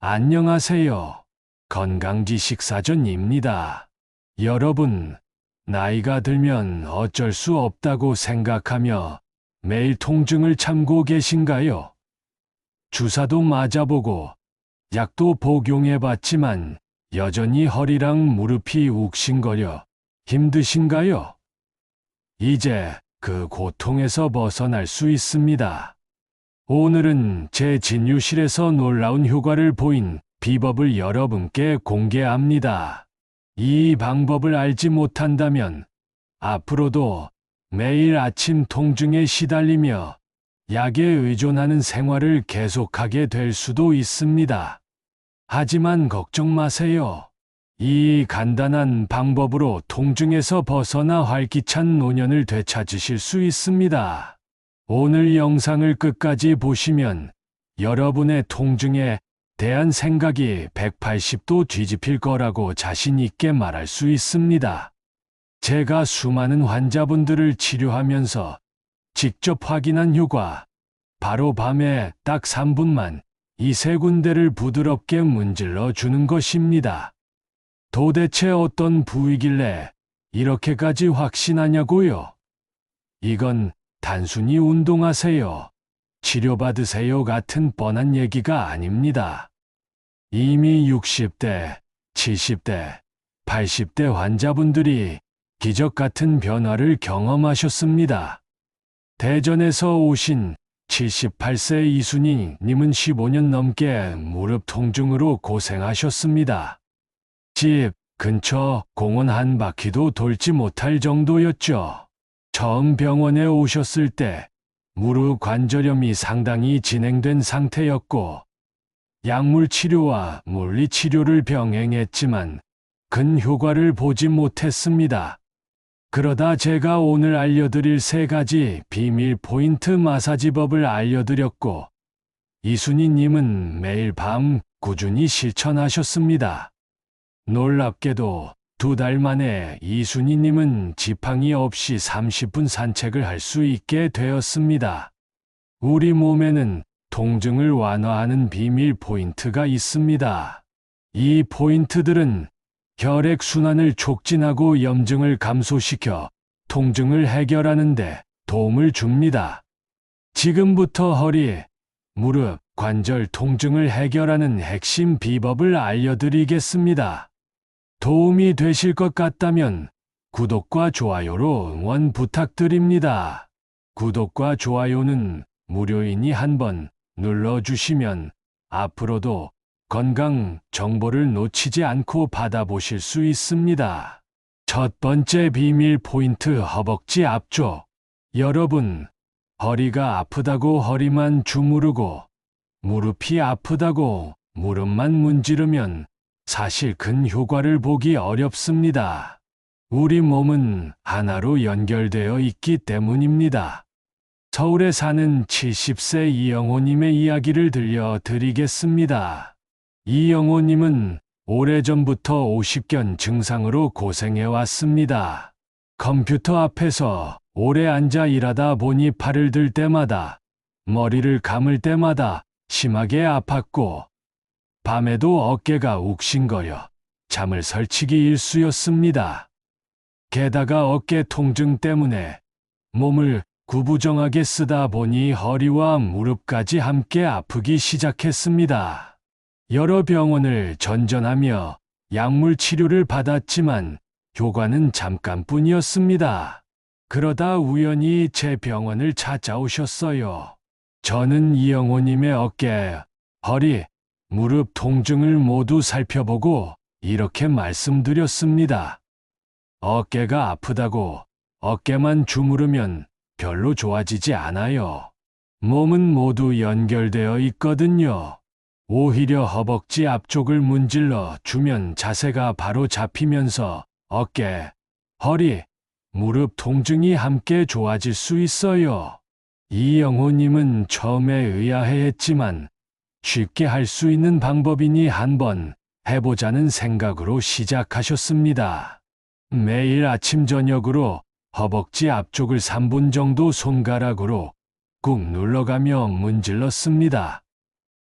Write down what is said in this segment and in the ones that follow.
안녕하세요. 건강지식사전입니다. 여러분, 나이가 들면 어쩔 수 없다고 생각하며 매일 통증을 참고 계신가요? 주사도 맞아보고 약도 복용해봤지만 여전히 허리랑 무릎이 욱신거려 힘드신가요? 이제 그 고통에서 벗어날 수 있습니다. 오늘은 제 진료실에서 놀라운 효과를 보인 비법을 여러분께 공개합니다. 이 방법을 알지 못한다면 앞으로도 매일 아침 통증에 시달리며 약에 의존하는 생활을 계속하게 될 수도 있습니다. 하지만 걱정 마세요. 이 간단한 방법으로 통증에서 벗어나 활기찬 노년을 되찾으실 수 있습니다. 오늘 영상을 끝까지 보시면 여러분의 통증에 대한 생각이 180도 뒤집힐 거라고 자신 있게 말할 수 있습니다. 제가 수많은 환자분들을 치료하면서 직접 확인한 효과, 바로 밤에 딱 3분만 이 세 군데를 부드럽게 문질러 주는 것입니다. 도대체 어떤 부위길래 이렇게까지 확신하냐고요? 이건 단순히 운동하세요, 치료받으세요 같은 뻔한 얘기가 아닙니다. 이미 60대, 70대, 80대 환자분들이 기적 같은 변화를 경험하셨습니다. 대전에서 오신 78세 이순희 님은 15년 넘게 무릎 통증으로 고생하셨습니다. 집 근처 공원 한 바퀴도 돌지 못할 정도였죠. 처음 병원에 오셨을 때 무릎 관절염이 상당히 진행된 상태였고 약물 치료와 물리 치료를 병행했지만 큰 효과를 보지 못했습니다. 그러다 제가 오늘 알려드릴 3가지 비밀 포인트 마사지법을 알려드렸고 이순희 님은 매일 밤 꾸준히 실천하셨습니다. 놀랍게도 2달 만에 이순희 님은 지팡이 없이 30분 산책을 할 수 있게 되었습니다. 우리 몸에는 통증을 완화하는 비밀 포인트가 있습니다. 이 포인트들은 혈액순환을 촉진하고 염증을 감소시켜 통증을 해결하는 데 도움을 줍니다. 지금부터 허리, 무릎, 관절 통증을 해결하는 핵심 비법을 알려드리겠습니다. 도움이 되실 것 같다면 구독과 좋아요로 응원 부탁드립니다. 구독과 좋아요는 무료이니 한번 눌러주시면 앞으로도 건강 정보를 놓치지 않고 받아보실 수 있습니다. 첫 번째 비밀 포인트, 허벅지 앞쪽. 여러분, 허리가 아프다고 허리만 주무르고 무릎이 아프다고 무릎만 문지르면 사실 큰 효과를 보기 어렵습니다. 우리 몸은 하나로 연결되어 있기 때문입니다. 서울에 사는 70세 이영호님의 이야기를 들려드리겠습니다. 이영호님은 오래전부터 오십견 증상으로 고생해왔습니다. 컴퓨터 앞에서 오래 앉아 일하다 보니 팔을 들 때마다, 머리를 감을 때마다 심하게 아팠고 밤에도 어깨가 욱신거려 잠을 설치기 일쑤였습니다. 게다가 어깨 통증 때문에 몸을 구부정하게 쓰다 보니 허리와 무릎까지 함께 아프기 시작했습니다. 여러 병원을 전전하며 약물 치료를 받았지만 효과는 잠깐뿐이었습니다. 그러다 우연히 제 병원을 찾아오셨어요. 저는 이영호님의 어깨, 허리, 무릎 통증을 모두 살펴보고 이렇게 말씀드렸습니다. 어깨가 아프다고 어깨만 주무르면 별로 좋아지지 않아요. 몸은 모두 연결되어 있거든요. 오히려 허벅지 앞쪽을 문질러 주면 자세가 바로 잡히면서 어깨, 허리, 무릎 통증이 함께 좋아질 수 있어요. 이영호님은 처음에 의아해했지만 쉽게 할 수 있는 방법이니 한번 해보자는 생각으로 시작하셨습니다. 매일 아침 저녁으로 허벅지 앞쪽을 3분 정도 손가락으로 꾹 눌러가며 문질렀습니다.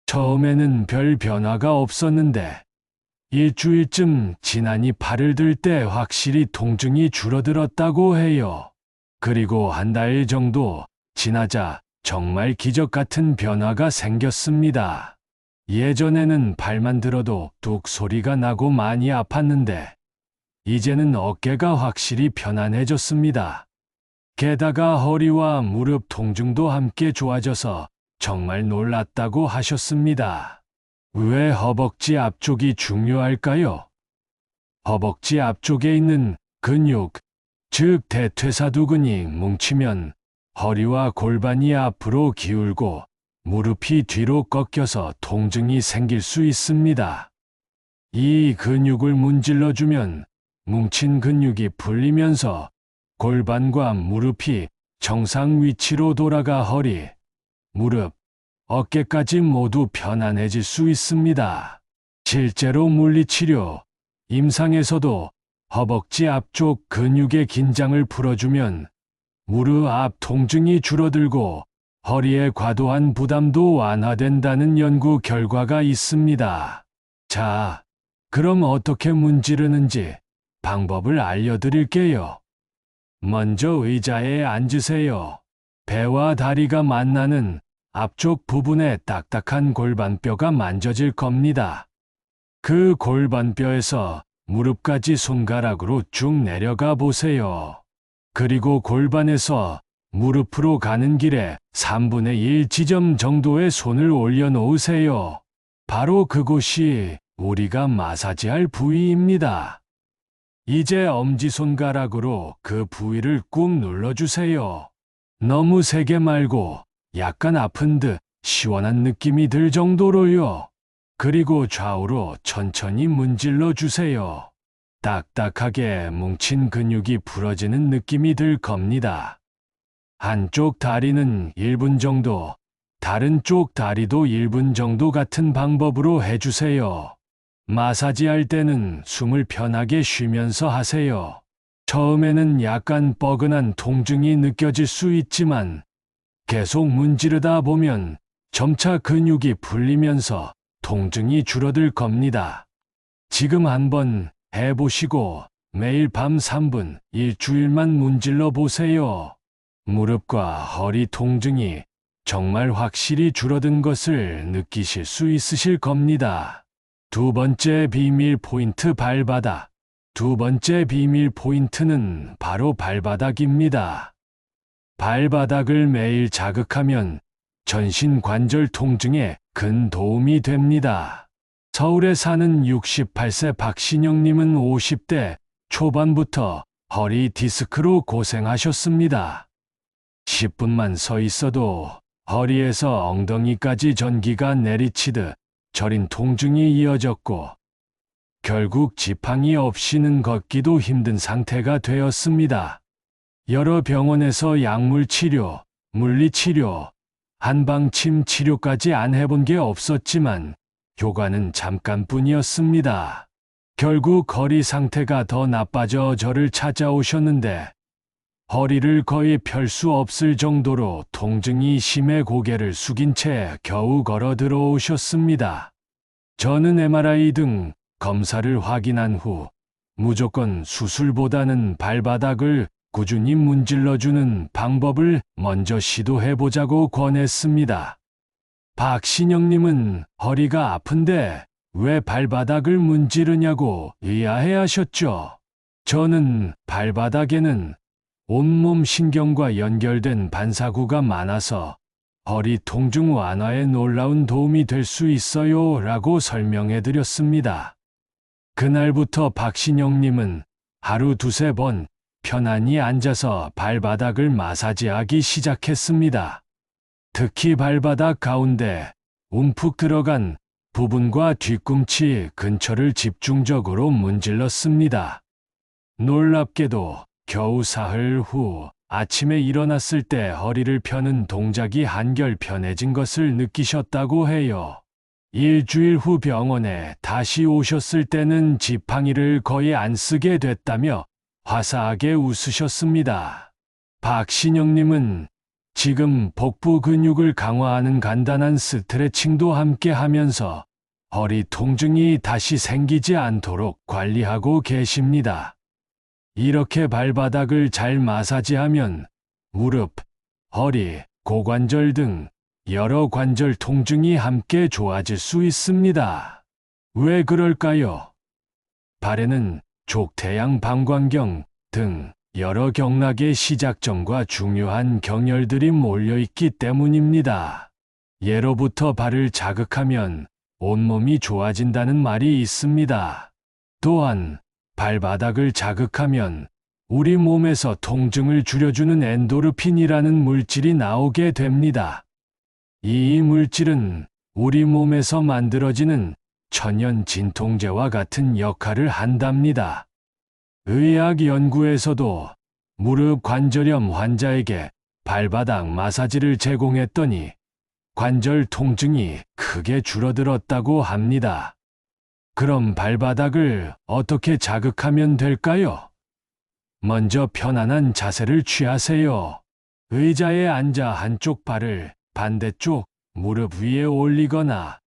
처음에는 별 변화가 없었는데 일주일쯤 지나니 발을 들 때 확실히 통증이 줄어들었다고 해요. 그리고 한 달 정도 지나자 정말 기적 같은 변화가 생겼습니다. 예전에는 발만 들어도 뚝 소리가 나고 많이 아팠는데 이제는 어깨가 확실히 편안해졌습니다. 게다가 허리와 무릎 통증도 함께 좋아져서 정말 놀랐다고 하셨습니다. 왜 허벅지 앞쪽이 중요할까요? 허벅지 앞쪽에 있는 근육, 즉 대퇴사두근이 뭉치면 허리와 골반이 앞으로 기울고 무릎이 뒤로 꺾여서 통증이 생길 수 있습니다. 이 근육을 문질러주면 뭉친 근육이 풀리면서 골반과 무릎이 정상 위치로 돌아가 허리, 무릎, 어깨까지 모두 편안해질 수 있습니다. 실제로 물리치료, 임상에서도 허벅지 앞쪽 근육의 긴장을 풀어주면 무릎 앞 통증이 줄어들고 허리의 과도한 부담도 완화된다는 연구 결과가 있습니다. 자, 그럼 어떻게 문지르는지 방법을 알려드릴게요. 먼저 의자에 앉으세요. 배와 다리가 만나는 앞쪽 부분에 딱딱한 골반뼈가 만져질 겁니다. 그 골반뼈에서 무릎까지 손가락으로 쭉 내려가 보세요. 그리고 골반에서 무릎으로 가는 길에 3분의 1 지점 정도의 손을 올려놓으세요. 바로 그곳이 우리가 마사지할 부위입니다. 이제 엄지손가락으로 그 부위를 꾹 눌러주세요. 너무 세게 말고 약간 아픈 듯 시원한 느낌이 들 정도로요. 그리고 좌우로 천천히 문질러 주세요. 딱딱하게 뭉친 근육이 풀어지는 느낌이 들 겁니다. 한쪽 다리는 1분 정도, 다른 쪽 다리도 1분 정도 같은 방법으로 해주세요. 마사지할 때는 숨을 편하게 쉬면서 하세요. 처음에는 약간 뻐근한 통증이 느껴질 수 있지만 계속 문지르다 보면 점차 근육이 풀리면서 통증이 줄어들 겁니다. 지금 한번 해보시고 매일 밤 3분 일주일만 문질러 보세요. 무릎과 허리 통증이 정말 확실히 줄어든 것을 느끼실 수 있으실 겁니다. 두 번째 비밀 포인트 발바닥. 두 번째 비밀 포인트는 바로 발바닥입니다. 발바닥을 매일 자극하면 전신 관절 통증에 큰 도움이 됩니다. 서울에 사는 68세 박신영님은 50대 초반부터 허리 디스크로 고생하셨습니다. 10분만 서 있어도 허리에서 엉덩이까지 전기가 내리치듯 저린 통증이 이어졌고 결국 지팡이 없이는 걷기도 힘든 상태가 되었습니다. 여러 병원에서 약물 치료, 물리 치료, 한방침 치료까지 안 해본 게 없었지만 효과는 잠깐뿐이었습니다. 결국 허리 상태가 더 나빠져 저를 찾아오셨는데 허리를 거의 펼 수 없을 정도로 통증이 심해 고개를 숙인 채 겨우 걸어 들어오셨습니다. 저는 MRI 등 검사를 확인한 후 무조건 수술보다는 발바닥을 꾸준히 문질러주는 방법을 먼저 시도해보자고 권했습니다. 박신영님은 허리가 아픈데 왜 발바닥을 문지르냐고 의아해하셨죠. 저는 발바닥에는 온몸 신경과 연결된 반사구가 많아서 허리 통증 완화에 놀라운 도움이 될 수 있어요 라고 설명해드렸습니다. 그날부터 박신영님은 하루 두세 번 편안히 앉아서 발바닥을 마사지하기 시작했습니다. 특히 발바닥 가운데 움푹 들어간 부분과 뒤꿈치 근처를 집중적으로 문질렀습니다. 놀랍게도 겨우 사흘 후 아침에 일어났을 때 허리를 펴는 동작이 한결 편해진 것을 느끼셨다고 해요. 일주일 후 병원에 다시 오셨을 때는 지팡이를 거의 안 쓰게 됐다며 화사하게 웃으셨습니다. 박신영님은 지금 복부 근육을 강화하는 간단한 스트레칭도 함께 하면서 허리 통증이 다시 생기지 않도록 관리하고 계십니다. 이렇게 발바닥을 잘 마사지하면 무릎, 허리, 고관절 등 여러 관절 통증이 함께 좋아질 수 있습니다. 왜 그럴까요? 발에는 족태양 방광경 등 여러 경락의 시작점과 중요한 경혈들이 몰려있기 때문입니다. 예로부터 발을 자극하면 온몸이 좋아진다는 말이 있습니다. 또한 발바닥을 자극하면 우리 몸에서 통증을 줄여주는 엔도르핀이라는 물질이 나오게 됩니다. 이 물질은 우리 몸에서 만들어지는 천연 진통제와 같은 역할을 한답니다. 의학 연구에서도 무릎 관절염 환자에게 발바닥 마사지를 제공했더니 관절 통증이 크게 줄어들었다고 합니다. 그럼 발바닥을 어떻게 자극하면 될까요? 먼저 편안한 자세를 취하세요. 의자에 앉아 한쪽 발을 반대쪽 무릎 위에 올리거나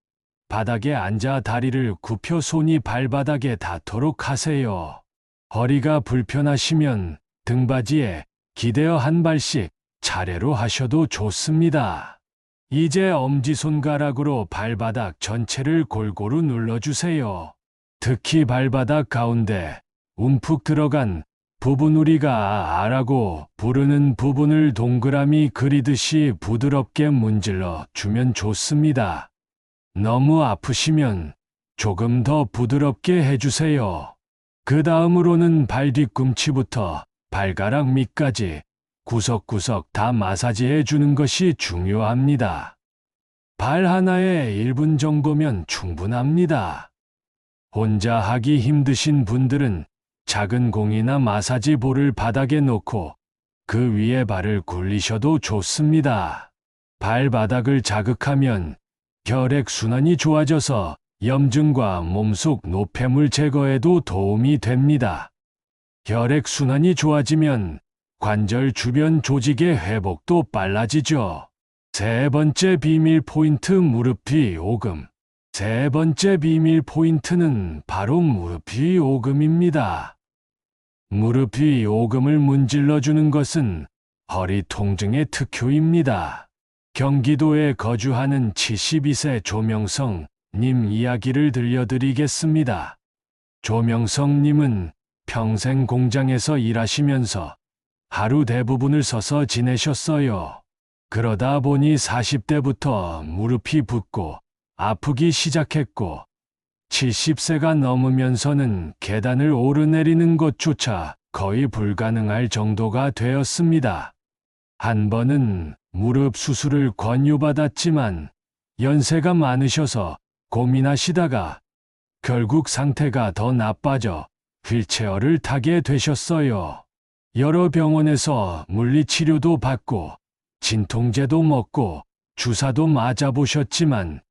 바닥에 앉아 다리를 굽혀 손이 발바닥에 닿도록 하세요. 허리가 불편하시면 등받이에 기대어 한 발씩 차례로 하셔도 좋습니다. 이제 엄지손가락으로 발바닥 전체를 골고루 눌러주세요. 특히 발바닥 가운데 움푹 들어간 부분, 우리가 아라고 부르는 부분을 동그라미 그리듯이 부드럽게 문질러 주면 좋습니다. 너무 아프시면 조금 더 부드럽게 해주세요. 그 다음으로는 발 뒤꿈치부터 발가락 밑까지 구석구석 다 마사지해 주는 것이 중요합니다. 발 하나에 1분 정도면 충분합니다. 혼자 하기 힘드신 분들은 작은 공이나 마사지 볼을 바닥에 놓고 그 위에 발을 굴리셔도 좋습니다. 발바닥을 자극하면 혈액순환이 좋아져서 염증과 몸속 노폐물 제거에도 도움이 됩니다. 혈액순환이 좋아지면 관절 주변 조직의 회복도 빨라지죠. 세 번째 비밀 포인트, 무릎 뒤 오금. 세 번째 비밀 포인트는 바로 무릎 뒤 오금입니다. 무릎 뒤 오금을 문질러 주는 것은 허리 통증의 특효입니다. 경기도에 거주하는 72세 조명성 님 이야기를 들려드리겠습니다. 조명성 님은 평생 공장에서 일하시면서 하루 대부분을 서서 지내셨어요. 그러다 보니 40대부터 무릎이 붓고 아프기 시작했고 70세가 넘으면서는 계단을 오르내리는 것조차 거의 불가능할 정도가 되었습니다. 한 번은 무릎 수술을 권유받았지만 연세가 많으셔서 고민하시다가 결국 상태가 더 나빠져 휠체어를 타게 되셨어요. 여러 병원에서 물리치료도 받고 진통제도 먹고 주사도 맞아보셨지만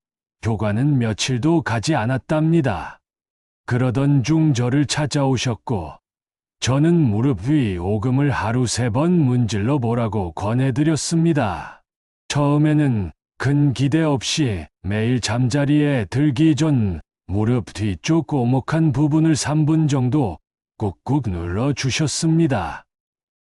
효과는 며칠도 가지 않았답니다. 그러던 중 저를 찾아오셨고 저는 무릎 위 오금을 하루 3번 문질러 보라고 권해드렸습니다. 처음에는 큰 기대 없이 매일 잠자리에 들기 전 무릎 뒤쪽 오목한 부분을 3분 정도 꾹꾹 눌러 주셨습니다.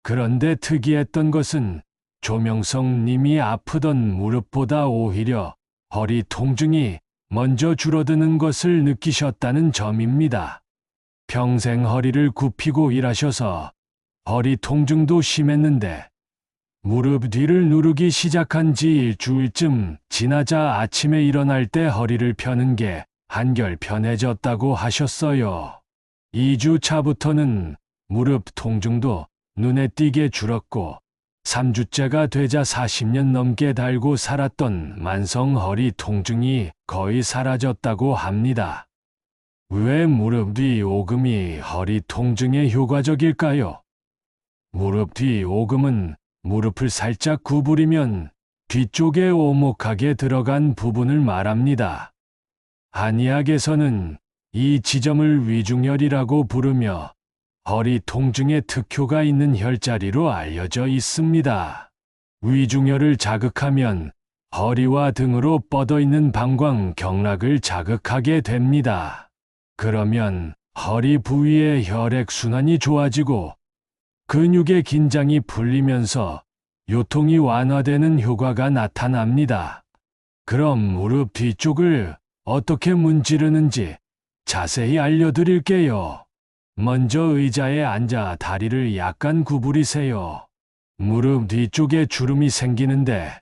그런데 특이했던 것은 조명성 님이 아프던 무릎보다 오히려 허리 통증이 먼저 줄어드는 것을 느끼셨다는 점입니다. 평생 허리를 굽히고 일하셔서 허리 통증도 심했는데 무릎 뒤를 누르기 시작한 지 일주일쯤 지나자 아침에 일어날 때 허리를 펴는 게 한결 편해졌다고 하셨어요. 2주 차부터는 무릎 통증도 눈에 띄게 줄었고 3주째가 되자 40년 넘게 달고 살았던 만성 허리 통증이 거의 사라졌다고 합니다. 왜 무릎 뒤 오금이 허리 통증에 효과적일까요? 무릎 뒤 오금은 무릎을 살짝 구부리면 뒤쪽에 오목하게 들어간 부분을 말합니다. 한의학에서는 이 지점을 위중혈이라고 부르며 허리 통증에 특효가 있는 혈자리로 알려져 있습니다. 위중혈을 자극하면 허리와 등으로 뻗어있는 방광 경락을 자극하게 됩니다. 그러면 허리 부위의 혈액순환이 좋아지고 근육의 긴장이 풀리면서 요통이 완화되는 효과가 나타납니다. 그럼 무릎 뒤쪽을 어떻게 문지르는지 자세히 알려드릴게요. 먼저 의자에 앉아 다리를 약간 구부리세요. 무릎 뒤쪽에 주름이 생기는데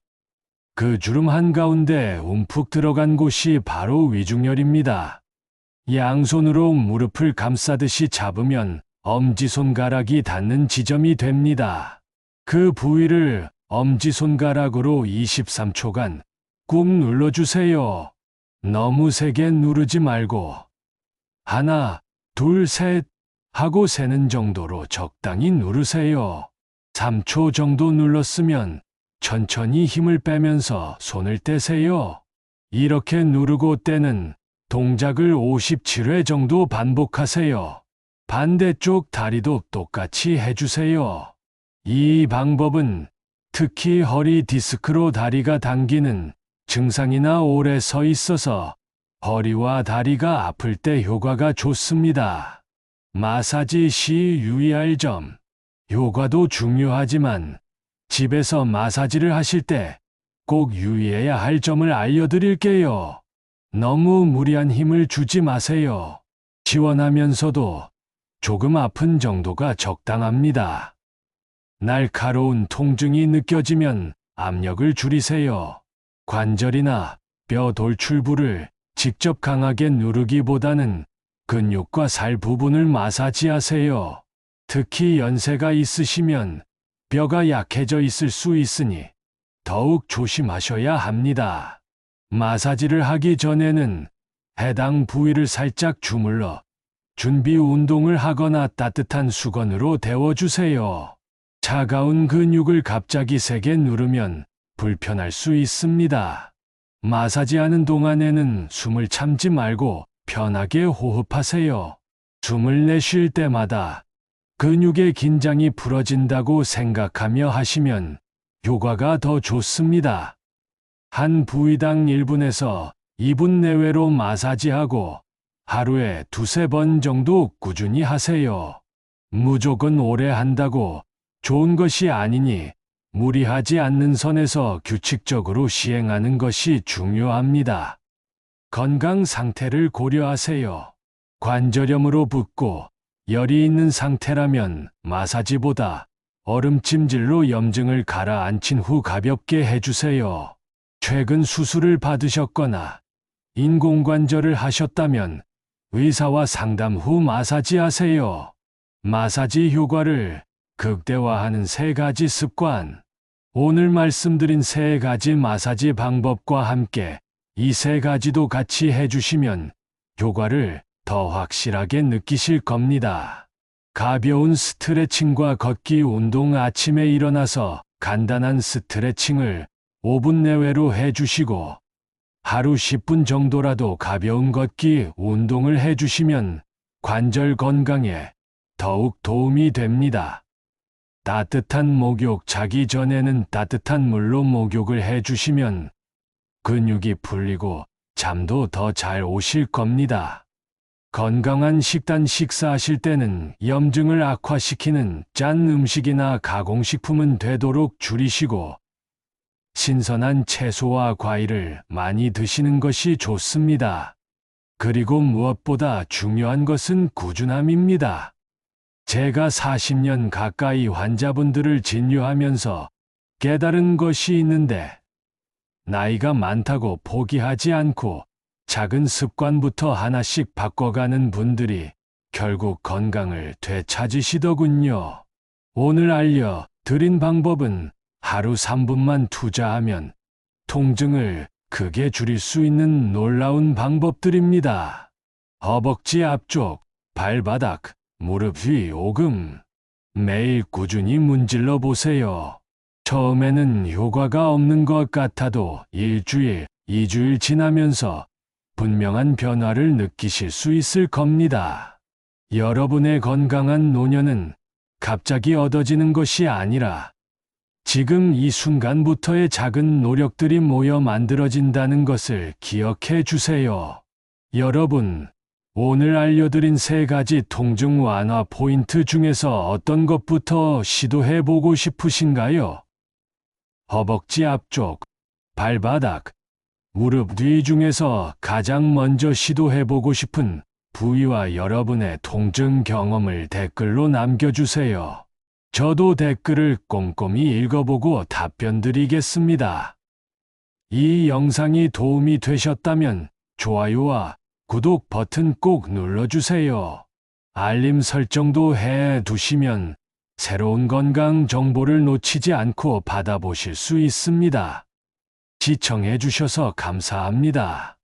그 주름 한가운데 움푹 들어간 곳이 바로 위중혈입니다. 양손으로 무릎을 감싸듯이 잡으면 엄지손가락이 닿는 지점이 됩니다. 그 부위를 엄지손가락으로 23초간 꾹 눌러주세요. 너무 세게 누르지 말고 하나, 둘, 셋 하고 세는 정도로 적당히 누르세요. 3초 정도 눌렀으면 천천히 힘을 빼면서 손을 떼세요. 이렇게 누르고 떼는 동작을 57회 정도 반복하세요. 반대쪽 다리도 똑같이 해주세요. 이 방법은 특히 허리 디스크로 다리가 당기는 증상이나 오래 서 있어서 허리와 다리가 아플 때 효과가 좋습니다. 마사지 시 유의할 점. 효과도 중요하지만 집에서 마사지를 하실 때 꼭 유의해야 할 점을 알려드릴게요. 너무 무리한 힘을 주지 마세요. 시원하면서도 조금 아픈 정도가 적당합니다. 날카로운 통증이 느껴지면 압력을 줄이세요. 관절이나 뼈 돌출부를 직접 강하게 누르기보다는 근육과 살 부분을 마사지하세요. 특히 연세가 있으시면 뼈가 약해져 있을 수 있으니 더욱 조심하셔야 합니다. 마사지를 하기 전에는 해당 부위를 살짝 주물러 준비 운동을 하거나 따뜻한 수건으로 데워주세요. 차가운 근육을 갑자기 세게 누르면 불편할 수 있습니다. 마사지하는 동안에는 숨을 참지 말고 편하게 호흡하세요. 숨을 내쉴 때마다 근육의 긴장이 풀어진다고 생각하며 하시면 효과가 더 좋습니다. 한 부위당 1분에서 2분 내외로 마사지하고 하루에 2~3번 정도 꾸준히 하세요. 무조건 오래 한다고 좋은 것이 아니니 무리하지 않는 선에서 규칙적으로 시행하는 것이 중요합니다. 건강 상태를 고려하세요. 관절염으로 붓고 열이 있는 상태라면 마사지보다 얼음찜질로 염증을 가라앉힌 후 가볍게 해주세요. 최근 수술을 받으셨거나 인공관절을 하셨다면 의사와 상담 후 마사지하세요. 마사지 효과를 극대화하는 3가지 습관. 오늘 말씀드린 3가지 마사지 방법과 함께 이 3가지도 같이 해주시면 효과를 더 확실하게 느끼실 겁니다. 가벼운 스트레칭과 걷기 운동. 아침에 일어나서 간단한 스트레칭을 5분 내외로 해주시고 하루 10분 정도라도 가벼운 걷기 운동을 해주시면 관절 건강에 더욱 도움이 됩니다. 따뜻한 목욕. 자기 전에는 따뜻한 물로 목욕을 해주시면 근육이 풀리고 잠도 더 잘 오실 겁니다. 건강한 식단. 식사하실 때는 염증을 악화시키는 짠 음식이나 가공식품은 되도록 줄이시고 신선한 채소와 과일을 많이 드시는 것이 좋습니다. 그리고 무엇보다 중요한 것은 꾸준함입니다. 제가 40년 가까이 환자분들을 진료하면서 깨달은 것이 있는데 나이가 많다고 포기하지 않고 작은 습관부터 하나씩 바꿔가는 분들이 결국 건강을 되찾으시더군요. 오늘 알려드린 방법은 하루 3분만 투자하면 통증을 크게 줄일 수 있는 놀라운 방법들입니다. 허벅지 앞쪽, 발바닥, 무릎 위, 오금. 매일 꾸준히 문질러 보세요. 처음에는 효과가 없는 것 같아도 1주일, 2주일 지나면서 분명한 변화를 느끼실 수 있을 겁니다. 여러분의 건강한 노년은 갑자기 얻어지는 것이 아니라 지금 이 순간부터의 작은 노력들이 모여 만들어진다는 것을 기억해 주세요. 여러분, 오늘 알려드린 3가지 통증 완화 포인트 중에서 어떤 것부터 시도해 보고 싶으신가요? 허벅지 앞쪽, 발바닥, 무릎 뒤 중에서 가장 먼저 시도해 보고 싶은 부위와 여러분의 통증 경험을 댓글로 남겨주세요. 저도 댓글을 꼼꼼히 읽어보고 답변 드리겠습니다. 이 영상이 도움이 되셨다면 좋아요와 구독 버튼 꼭 눌러주세요. 알림 설정도 해 두시면 새로운 건강 정보를 놓치지 않고 받아보실 수 있습니다. 시청해 주셔서 감사합니다.